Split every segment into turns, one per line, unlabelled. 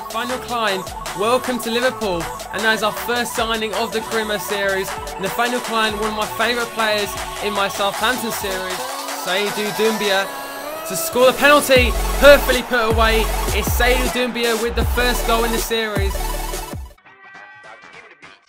Nathaniel Klein, welcome to Liverpool. And that is our first signing of the Career Mode series. Nathaniel Klein, one of my favourite players in my Southampton series. Seydou Doumbia to score the penalty, perfectly put away. It's Seydou Doumbia with the first goal in the series.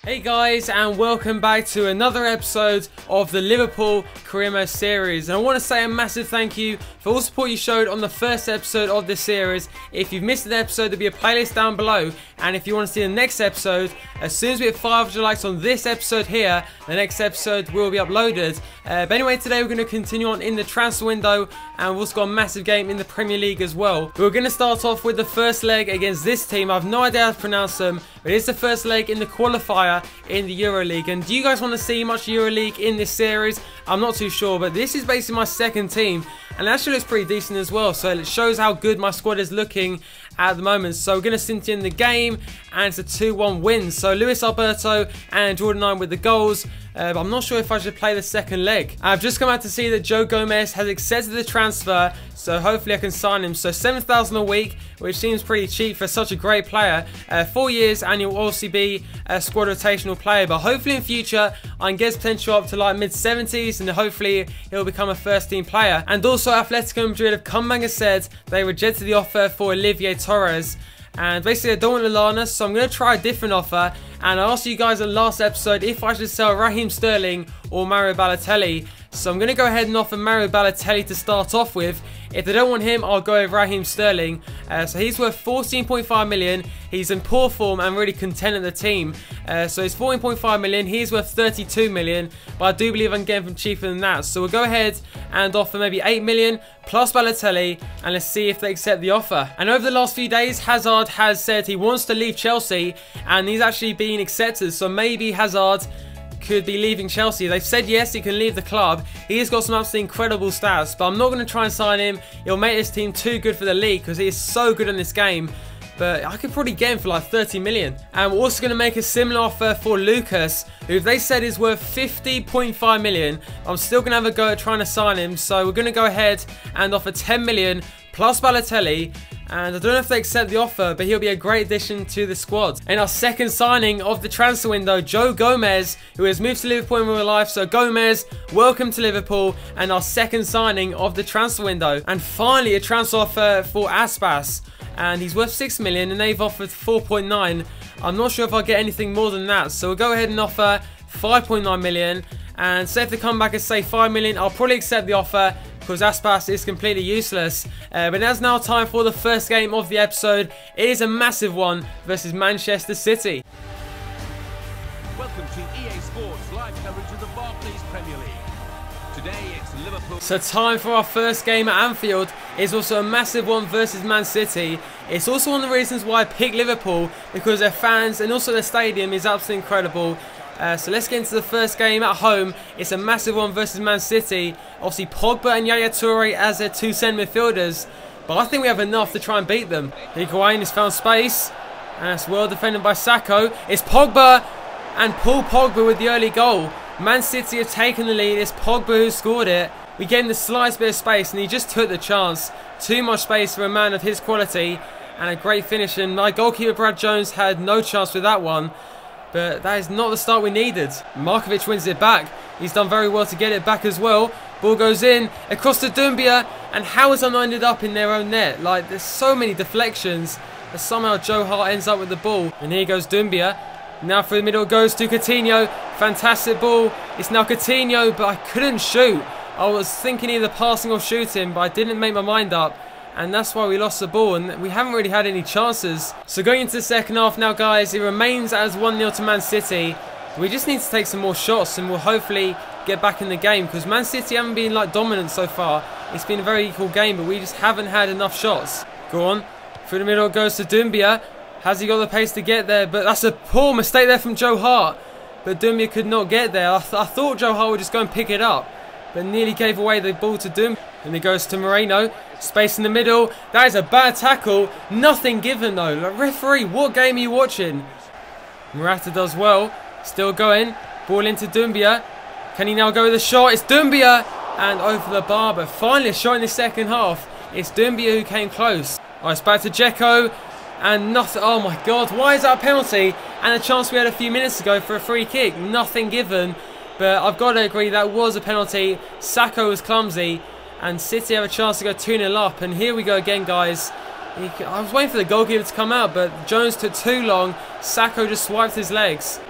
Hey guys, and welcome back to another episode of the Liverpool Career Mode series. And I want to say a massive thank you for all the support you showed on the first episode of this series. If you've missed an episode, there'll be a playlist down below. And if you want to see the next episode, as soon as we hit 500 likes on this episode here, the next episode will be uploaded. But anyway, today we're going to continue on in the transfer window, and we've also got a massive game in the Premier League as well. We're going to start off with the first leg against this team. I have no idea how to pronounce them, but it's the first leg in the qualifier in the EuroLeague. And do you guys want to see much EuroLeague in this series? I'm not too sure, but this is basically my second team, and it actually looks pretty decent as well, so it shows how good my squad is looking at the moment. So we're going to sink in the game, and it's a 2-1 win. So Luis Alberto and Jordan 9 with the goals. But I'm not sure if I should play the second leg. I've just come out to see that Joe Gomez has accepted the transfer, so hopefully I can sign him. So 7,000 a week, which seems pretty cheap for such a great player. 4 years, and he'll also be a squad rotational player. But hopefully in future, I can get his potential up to like mid-70s, and hopefully he'll become a first-team player. And also, Atletico Madrid have come back and said they rejected the offer for Olivier Torres. And basically I don't want Lallana, so I'm going to try a different offer. And I asked you guys in the last episode if I should sell Raheem Sterling or Mario Balotelli. So I'm going to go ahead and offer Mario Balotelli to start off with. If they don't want him, I'll go with Raheem Sterling. So he's worth 14.5 million. He's in poor form and really content at the team. So he's 14.5 million. He's worth 32 million. But I do believe I can get him cheaper than that. So we'll go ahead and offer maybe 8 million plus Balotelli. And let's see if they accept the offer. And over the last few days, Hazard has said he wants to leave Chelsea. And he's actually been accepted. So maybe Hazard could be leaving Chelsea. They've said yes, he can leave the club. He's got some absolutely incredible stats, but I'm not going to try and sign him. He'll make this team too good for the league because he is so good in this game. But I could probably get him for like 30 million. And we're also going to make a similar offer for Lucas, who they said is worth 50.5 million. I'm still going to have a go at trying to sign him. So we're going to go ahead and offer 10 million plus Balotelli. And I don't know if they accept the offer, but he'll be a great addition to the squad. And our second signing of the transfer window, Joe Gomez, who has moved to Liverpool in real life. So Gomez, welcome to Liverpool, and our second signing of the transfer window. And finally, a transfer offer for Aspas, and he's worth 6 million, and they've offered 4.9. I'm not sure if I'll get anything more than that, so we'll go ahead and offer 5.9 million. And say if they come back and say 5 million, I'll probably accept the offer, because Aspas is completely useless. But now's now time for the first game of the episode. It is a massive one versus Manchester City.
Welcome to EA Sports live coverage of the Barclays Premier League. Today it's Liverpool.
So time for our first game at Anfield. It's also a massive one versus Man City. It's also one of the reasons why I picked Liverpool, because their fans and also their stadium is absolutely incredible. So let's get into the first game at home. It's a massive one versus Man City. Obviously Pogba and Yaya Toure as their two centre midfielders. But I think we have enough to try and beat them. Higuain has found space. And it's well defended by Sacco. It's Pogba and Paul Pogba with the early goal. Man City have taken the lead. It's Pogba who scored it. We gave him the slightest bit of space and he just took the chance. Too much space for a man of his quality. And a great finish. And my goalkeeper Brad Jones had no chance with that one. But that is not the start we needed. Markovic wins it back. He's done very well to get it back as well. Ball goes in, across to Doumbia. And how has I ended up in their own net? Like, there's so many deflections. But somehow Joe Hart ends up with the ball. And here goes Doumbia. Now through the middle goes to Coutinho. Fantastic ball. It's now Coutinho, but I couldn't shoot. I was thinking either passing or shooting, but I didn't make my mind up. And that's why we lost the ball, and we haven't really had any chances. So going into the second half now, guys, it remains as 1-0 to Man City. We just need to take some more shots, and we'll hopefully get back in the game, because Man City haven't been like dominant so far. It's been a very equal game, but we just haven't had enough shots. Go on. Through the middle it goes to Doumbia. Has he got the pace to get there? But that's a poor mistake there from Joe Hart. But Doumbia could not get there. I thought Joe Hart would just go and pick it up, but nearly gave away the ball to Doumbia. And it goes to Moreno. Space in the middle. That is a bad tackle. Nothing given though. Like, referee, what game are you watching? Morata does well. Still going. Ball into Doumbia. Can he now go with a shot? It's Doumbia. And over the bar. But finally a shot in the second half. It's Doumbia who came close. Oh, it's back to Dzeko. And nothing. Oh my God, why is that a penalty? And a chance we had a few minutes ago for a free kick. Nothing given. But I've got to agree that was a penalty. Sacco was clumsy. And City have a chance to go 2-0 up. And here we go again, guys. I was waiting for the goalkeeper to come out, but Jones took too long. Sacco just swiped his legs.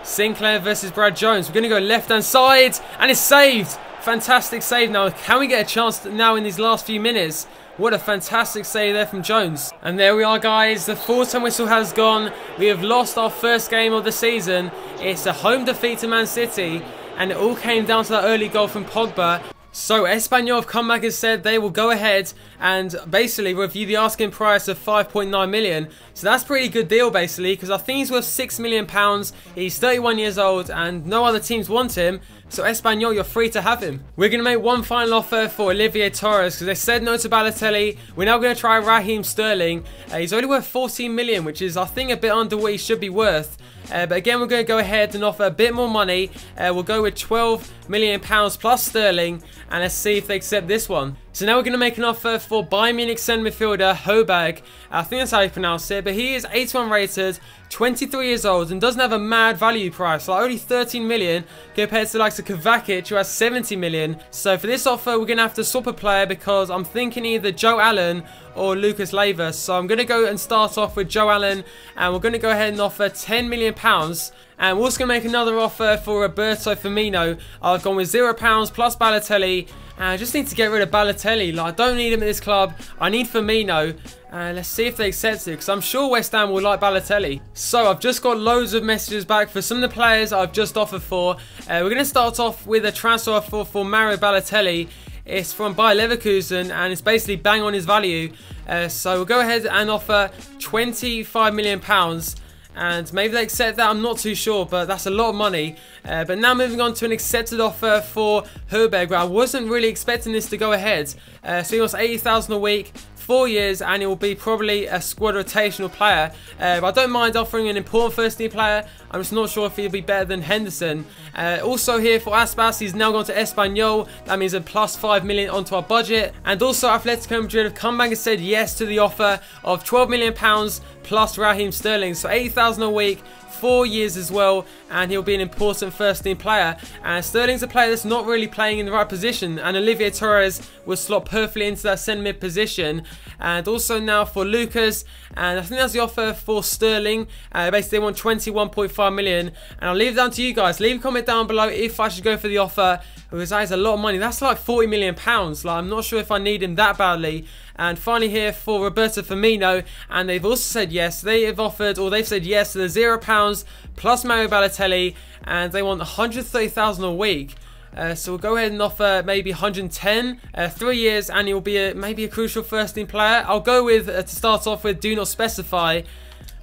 Sinclair versus Brad Jones. We're going to go left-hand side. And it's saved. Fantastic save now. Can we get a chance now in these last few minutes? What a fantastic save there from Jones. And there we are, guys. The full-time whistle has gone. We have lost our first game of the season. It's a home defeat to Man City. And it all came down to that early goal from Pogba. So Espanyol have come back and said they will go ahead and basically review the asking price of 5.9 million. So that's a pretty good deal basically, because I think he's worth £6 million. He's 31 years old and no other teams want him. So Espanyol, you're free to have him. We're going to make one final offer for Olivier Torres because they said no to Balotelli. We're now going to try Raheem Sterling. He's only worth 14 million, which is I think a bit under what he should be worth. But again, we're going to go ahead and offer a bit more money. We'll go with £12 million plus Sterling. And let's see if they accept this one. So now we're going to make an offer for Bayern Munich centre midfielder Højbjerg. I think that's how you pronounce it. But he is 81 rated, 23 years old, and doesn't have a mad value price. Like only 13 million compared to the likes of Kovacic, who has 70 million. So for this offer, we're going to have to swap a player because I'm thinking either Joe Allen or Lucas Leiva. So I'm going to go and start off with Joe Allen. And we're going to go ahead and offer £10 million. And we're also going to make another offer for Roberto Firmino. I've gone with £0 plus Balotelli. And I just need to get rid of Balotelli. Like, I don't need him at this club. I need Firmino. Let's see if they accept it, because I'm sure West Ham will like Balotelli. So I've just got loads of messages back for some of the players I've just offered for. We're going to start off with a transfer offer for Mario Balotelli. It's from Bayer Leverkusen and it's basically bang on his value. So we'll go ahead and offer £25 million. And maybe they accept that, I'm not too sure, but that's a lot of money. But now moving on to an accepted offer for Højbjerg, where I wasn't really expecting this to go ahead. So he wants 80,000 a week, 4 years, and it will be probably a squad rotational player. But I don't mind offering an important first team player. I'm just not sure if he'll be better than Henderson. Also here for Aspas, he's now gone to Espanyol. That means a plus 5 million onto our budget. And also Atletico Madrid have come back and said yes to the offer of £12 million plus Raheem Sterling. So 80,000 a week, 4 years as well, and he'll be an important first team player. And Sterling's a player that's not really playing in the right position, and Olivier Torres will slot perfectly into that centre mid position. And also now for Lucas, and I think that's the offer for Sterling. Basically they want 21.5 million, and I'll leave it down to you guys. Leave a comment down below if I should go for the offer, because that is a lot of money. That's like £40 million. Like, I'm not sure if I need him that badly. And finally here for Roberto Firmino, and they've also said yes. They have offered, or they've said yes to the £0 plus Mario Balotelli, and they want 130,000 a week. So we'll go ahead and offer maybe 110, 3 years, and he'll be maybe a crucial first team player. I'll go with, to start off with, do not specify.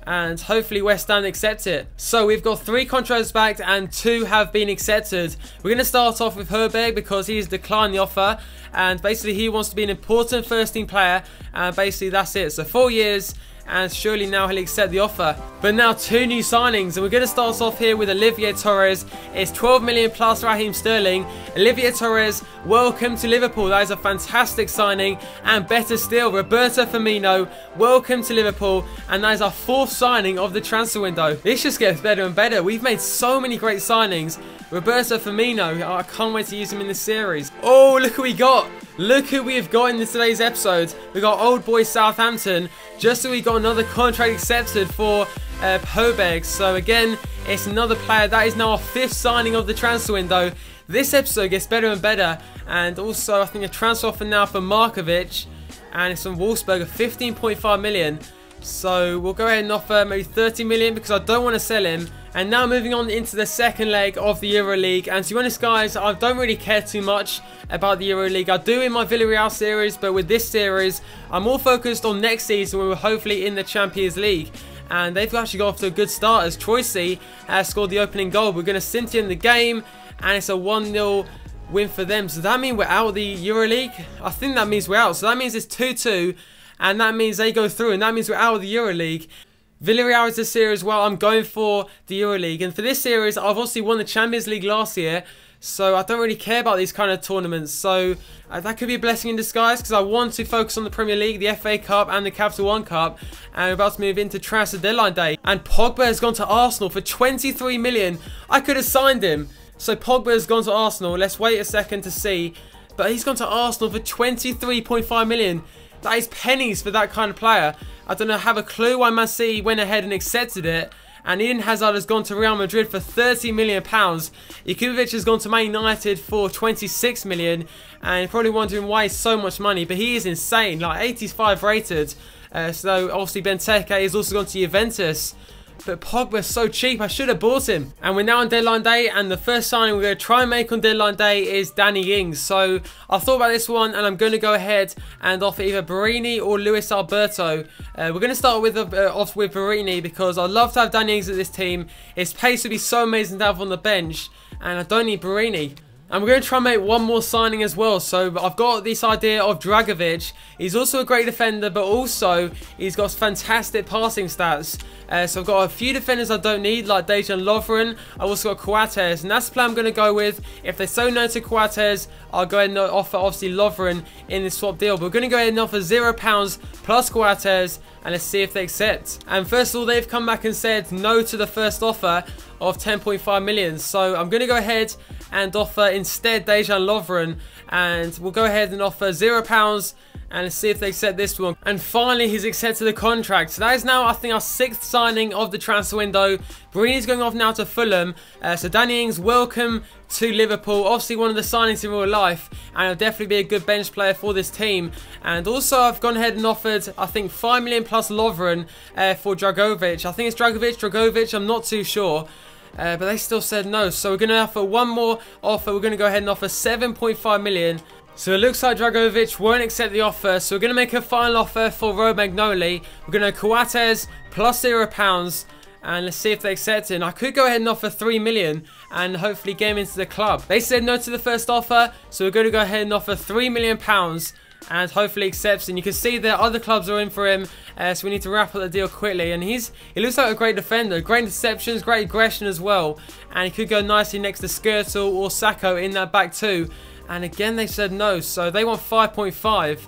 And hopefully West Ham accept it. So we've got 3 contracts back and 2 have been accepted. We're going to start off with Højbjerg because he's declined the offer. And basically he wants to be an important first team player. And basically that's it. So 4 years. And surely now he'll accept the offer. But now 2 new signings, and we're going to start off here with Olivier Torres. It's 12 million plus Raheem Sterling. Olivier Torres, welcome to Liverpool. That is a fantastic signing. And better still, Roberto Firmino, welcome to Liverpool. And that is our 4th signing of the transfer window. This just gets better and better. We've made so many great signings. Roberto Firmino, oh, I can't wait to use him in this series. Oh, look who we got. Look who we have got in today's episode. We got old boy Southampton. Just so we got another contract accepted for Højbjerg. So again, it's another player. That is now our 5th signing of the transfer window. This episode gets better and better. And also, I think a transfer offer now for Markovic. And it's from Wolfsburg of 15.5 million. So we'll go ahead and offer maybe 30 million because I don't want to sell him. And now moving on into the second leg of the EuroLeague. And to be honest guys, I don't really care too much about the EuroLeague. I do in my Villarreal series, but with this series, I'm more focused on next season when we're hopefully in the Champions League. And they've actually got off to a good start as Troyes has scored the opening goal. We're going to City in the game, and it's a 1-0 win for them. So that means we're out of the EuroLeague? I think that means we're out. So that means it's 2-2, and that means they go through, and that means we're out of the EuroLeague. Villarreal is the series, well, I'm going for the EuroLeague. And for this series, I've obviously won the Champions League last year. So I don't really care about these kind of tournaments. So that could be a blessing in disguise, because I want to focus on the Premier League, the FA Cup and the Capital One Cup. And we're about to move into transfer deadline day. And Pogba has gone to Arsenal for 23 million. I could have signed him. So Pogba has gone to Arsenal. Let's wait a second to see. But he's gone to Arsenal for 23.5 million. That is pennies for that kind of player. I don't know, have a clue why Man City went ahead and accepted it. And Eden Hazard has gone to Real Madrid for £30 million. Ikukovic has gone to Man United for 26 million. And you're probably wondering why it's so much money. But he is insane, like 85 rated. So obviously Benteke has also gone to Juventus. But Pogba's so cheap, I should have bought him. And we're now on deadline day, and the first signing we're going to try and make on deadline day is Danny Ings. So I thought about this one, and I'm going to go ahead and offer either Barini or Luis Alberto. We're going to start with Barini, because I'd love to have Danny Ings at this team. His pace would be so amazing to have on the bench, and I don't need Barini. And we're going to try and make one more signing as well. So I've got this idea of Dragovic. He's also a great defender, but also he's got fantastic passing stats. So I've got a few defenders I don't need, like Dejan Lovren. I've also got Coates, and that's the plan I'm going to go with. If they say no to Coates, I'll go ahead and offer obviously Lovren in this swap deal. But we're going to go ahead and offer £0 plus Coates, and let's see if they accept. And first of all, they've come back and said no to the first offer of 10.5 million. So I'm going to go ahead and offer instead Dejan Lovren, and we'll go ahead and offer £0 and let's see if they accept this one. And finally, he's accepted the contract. So that is now, I think, our 6th signing of the transfer window. Barini's going off now to Fulham. So Danny Ings, welcome to Liverpool. Obviously one of the signings in real life, and he'll definitely be a good bench player for this team. And also I've gone ahead and offered, I think, 5 million plus Lovren for Dragovic. I think it's Dragovic, I'm not too sure. But they still said no. So we're going to offer one more offer. We're going to go ahead and offer 7.5 million. So it looks like Dragovic won't accept the offer. So we're going to make a final offer for Romagnoli. We're going to Coates plus £0. And let's see if they accept it. And I could go ahead and offer 3 million and hopefully get him into the club. They said no to the first offer. So we're going to go ahead and offer £3 million. And hopefully accepts. And you can see that other clubs are in for him, so we need to wrap up the deal quickly. And he looks like a great defender, great interceptions, great aggression as well, and he could go nicely next to Skirtle or Sacco in that back too. And again they said no, so they want 5.5,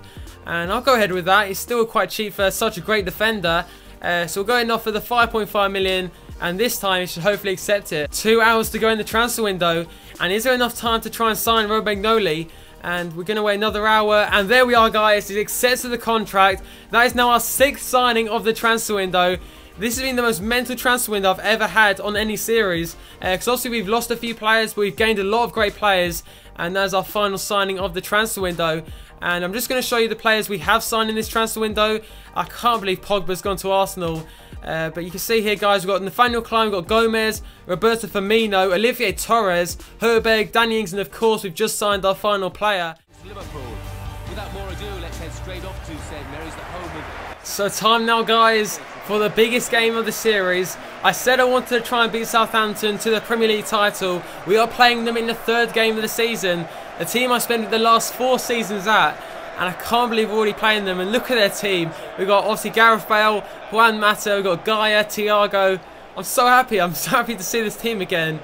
and I'll go ahead with that. He's still quite cheap for such a great defender, so we'll go ahead and offer the 5.5 million. And this time he should hopefully accept it. 2 hours to go in the transfer window, and is there enough time to try and sign Romagnoli? And we're going to wait another hour. And there we are, guys. He's accepted the contract. That is now our 6th signing of the transfer window. This has been the most mental transfer window I've ever had on any series. Because obviously we've lost a few players, but we've gained a lot of great players. And that's our final signing of the transfer window. And I'm just going to show you the players we have signed in this transfer window. I can't believe Pogba's gone to Arsenal. But you can see here, guys, we've got Nathaniel Klein, we've got Gomez, Roberto Firmino, Olivier Torres, Herberg, Danny Ings, and of course we've just signed our final player.
Liverpool. Without more ado, let's head straight off to St Mary's, the home of...
So time now, guys, for the biggest game of the series. I said I wanted to try and beat Southampton to the Premier League title. We are playing them in the 3rd game of the season. A team I spent the last 4 seasons at. And I can't believe we're already playing them. And look at their team. We've got obviously Gareth Bale, Juan Mata, we've got Gaia, Thiago. I'm so happy. I'm so happy to see this team again.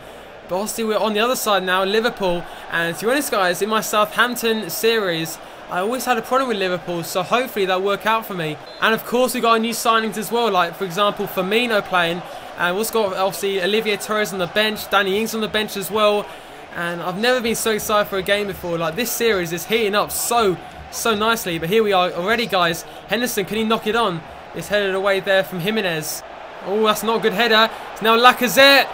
But obviously we're on the other side now, Liverpool. And to be honest, guys, in my Southampton series, I always had a problem with Liverpool. So hopefully that'll work out for me. And of course we've got our new signings as well. Like, for example, Firmino playing. And we've also got obviously Olivier Torres on the bench. Danny Ings on the bench as well. And I've never been so excited for a game before. Like, this series is heating up so nicely. But here we are already, guys. Henderson, can he knock it on? It's headed away there from Jimenez. Oh, that's not a good header. It's now Lacazette.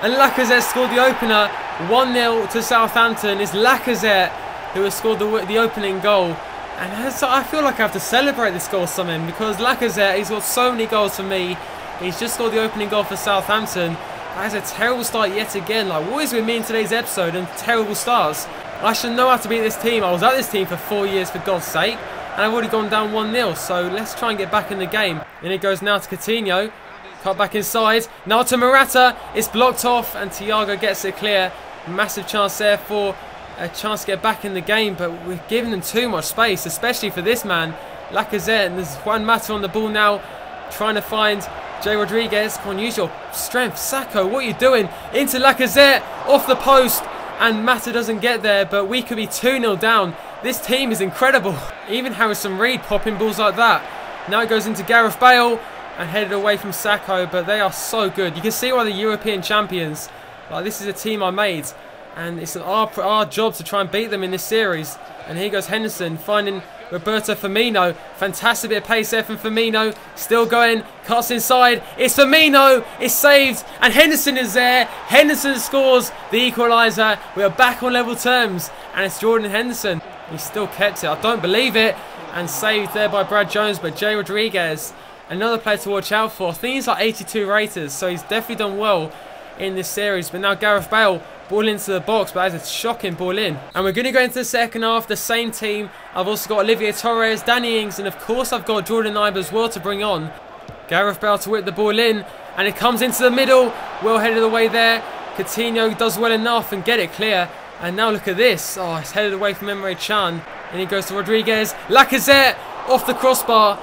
And Lacazette scored the opener. 1-0 to Southampton. It's Lacazette who has scored the opening goal. And I feel like I have to celebrate this goal or something, because Lacazette, he's got so many goals for me. He's just scored the opening goal for Southampton. That is a terrible start yet again. Like, what is with me in today's episode and terrible starts? I should know how to beat this team. I was at this team for 4 years, for God's sake. And I've already gone down 1-0. So let's try and get back in the game. And it goes now to Coutinho. Cut back inside. Now to Morata. It's blocked off. And Thiago gets it clear. Massive chance there for a chance to get back in the game. But we're giving them too much space, especially for this man, Lacazette. And there's Juan Mata on the ball now, trying to find Jay Rodriguez. Come on, use your strength. Sacco, what are you doing? Into Lacazette. Off the post. and Mata doesn't get there, but we could be 2-0 down. This team is incredible. Even Harrison Reed popping balls like that. Now it goes into Gareth Bale and headed away from Sacco, but they are so good. You can see why the European champions. Like, this is a team I made, and it's our job to try and beat them in this series. And here goes Henderson finding Roberto Firmino. Fantastic bit of pace there from Firmino. Still going, cuts inside. It's Firmino. It's saved. And Henderson is there. Henderson scores the equaliser. We are back on level terms. And it's Jordan Henderson. He still kept it. I don't believe it. And saved there by Brad Jones. But Jay Rodriguez, another player to watch out for. I think he's like 82 raters. So he's definitely done well in this series. But now Gareth Bale. Ball into the box, but that's a shocking ball in. And we're going to go into the second half, the same team. I've also got Olivier Torres, Danny Ings, and of course I've got Jordan Ibe as well to bring on. Gareth Bale to whip the ball in, and it comes into the middle. Well headed away there. Coutinho does well enough and get it clear. And now look at this. Oh, it's headed away from Emre Can. And he goes to Rodriguez. Lacazette off the crossbar.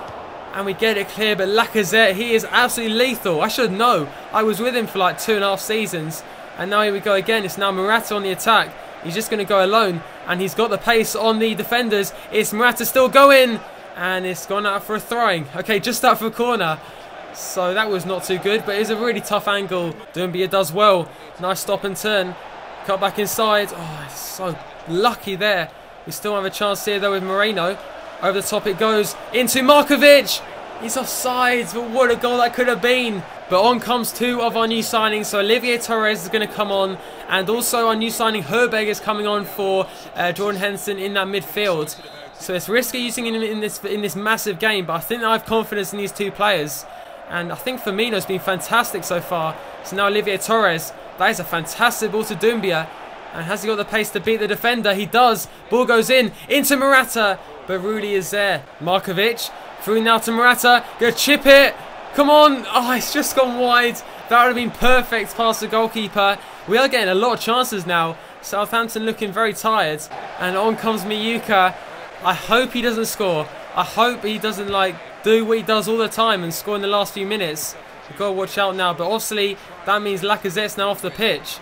And we get it clear, but Lacazette, he is absolutely lethal. I should know. I was with him for like 2.5 seasons. And now here we go again. It's now Morata on the attack. He's just going to go alone. And he's got the pace on the defenders. It's Morata still going. And it's gone out for a throwing. Okay, just out for a corner. So that was not too good. But it's a really tough angle. Doumbia does well. Nice stop and turn. Cut back inside. Oh, it's so lucky there. We still have a chance here though with Moreno. Over the top it goes. Into Markovic. He's offside. But what a goal that could have been. But on comes two of our new signings. So Olivier Torres is going to come on. And also our new signing Herberg is coming on for Jordan Henderson in that midfield. So it's risky using him in this massive game. But I think I have confidence in these two players. And I think Firmino's been fantastic so far. So now Olivier Torres. That is a fantastic ball to Doumbia. And has he got the pace to beat the defender? He does. Ball goes in. Into Morata. But Rudy is there. Markovic. Through now to Morata. Gonna chip it. Come on. Oh, it's just gone wide. That would have been perfect past the goalkeeper. We are getting a lot of chances now. Southampton looking very tired. And on comes Miyuka. I hope he doesn't score. I hope he doesn't do what he does all the time and score in the last few minutes. We've got to watch out now. But obviously that means Lacazette's now off the pitch.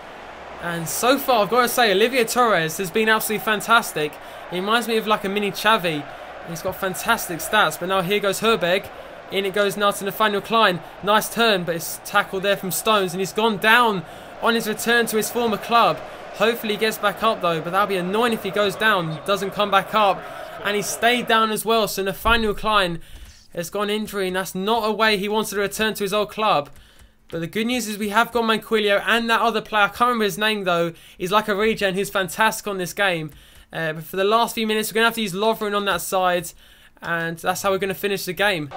And so far I've got to say Olivier Torres has been absolutely fantastic. He reminds me of like a mini Xavi. He's got fantastic stats. But now here goes Herberg. In it goes now to Nathaniel Klein. Nice turn, but it's tackled there from Stones. And he's gone down on his return to his former club. Hopefully he gets back up though. But that'll be annoying if he goes down. Doesn't come back up. And he stayed down as well. So Nathaniel Klein has got an injury. And that's not a way he wanted to return to his old club. But the good news is we have got Manquillo and that other player. I can't remember his name though. He's like a regen who's fantastic on this game. But for the last few minutes we're going to have to use Lovren on that side. And that's how we're going to finish the game.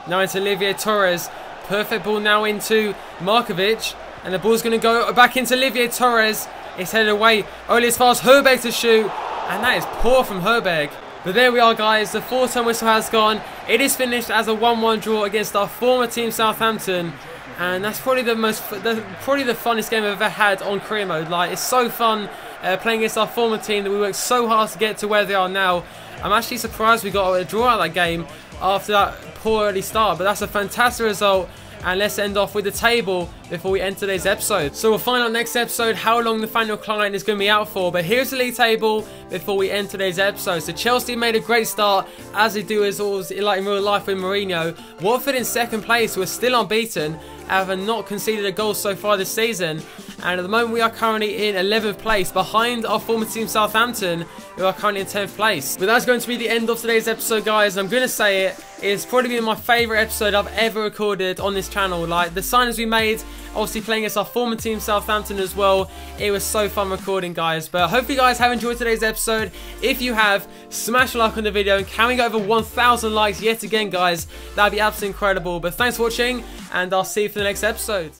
Now into Olivier Torres. Perfect ball now into Markovic. And the ball's going to go back into Olivier Torres. It's headed away. Only as far as Herberg to shoot. And that is poor from Herberg. But there we are guys. The 4-time whistle has gone. It is finished as a 1-1 draw against our former team Southampton. And that's probably the funnest game I've ever had on career mode. Like, it's so fun playing against our former team that we worked so hard to get to where they are now. I'm actually surprised we got a draw out of that game after that poor early start. But that's a fantastic result. And let's end off with the table before we end today's episode. So we'll find out next episode how long Nathaniel Klein is going to be out for. But here's the league table before we end today's episode. So Chelsea made a great start, as they do as always, like in real life with Mourinho. Watford in second place. We're still unbeaten, having not conceded a goal so far this season. And at the moment we are currently in 11th place, behind our former team Southampton, who are currently in 10th place. But that's going to be the end of today's episode, guys. I'm going to say it. It's probably been my favourite episode I've ever recorded on this channel. Like, the signings we made, obviously playing against our former team Southampton as well. It was so fun recording, guys. But I hope you guys have enjoyed today's episode. If you have, smash a like on the video. And can we go over 1,000 likes yet again, guys? That'd be absolutely incredible. But thanks for watching, and I'll see you for the next episode.